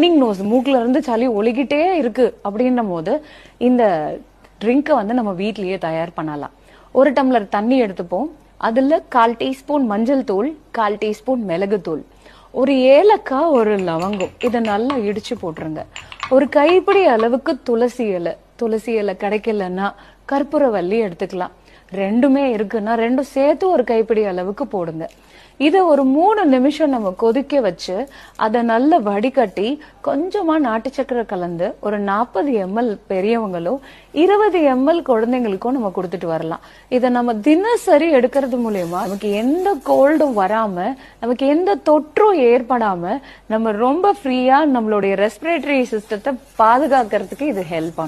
Running nose, மூக்குல இருந்து சளி ஒலிக்கிட்டே இருக்கு அப்படின்னும் போது இந்த ட்ரிங்கை வந்து நம்ம வீட்லயே தயார் பண்ணலாம். 1 டம்ளர் தண்ணி எடுத்துப்போம். அதுல 1/4 டீஸ்பூன் மஞ்சள் தூள், 1/4 டீஸ்பூன் மிளகு தூள், ஒரு ஏலக்காய், ஒரு லவங்கம், இதை நல்லா இடிச்சு போட்டுருங்க. ஒரு கைப்பிடி அளவுக்கு துளசி இலை கிடைக்கலன்னா கற்பூரவள்ளி எடுத்துக்கலாம். ரெண்டுமே இருக்குன்னா ரெண்டும் சேர்த்து ஒரு கைப்பிடி அளவுக்கு போடுங்க. இத ஒரு 3 நிமிஷம் நம்ம கொதிக்க வச்சு அதை நல்லா வடிகட்டி கொஞ்சமா நாட்டு சக்கரை கலந்து ஒரு 40 ml பெரியவங்களோ 20 ml குழந்தைங்களுக்கும் நம்ம கொடுத்துட்டு வரலாம். இதை நம்ம தினசரி எடுக்கிறது மூலியமா நமக்கு எந்த கோல்டும் வராம, நமக்கு எந்த தொற்றும் ஏற்படாம நம்ம ரொம்ப ஃப்ரீயா நம்மளுடைய ரெஸ்பிரேட்டரி சிஸ்டத்தை பாதுகாக்கிறதுக்கு இது ஹெல்ப் பண்ணும்.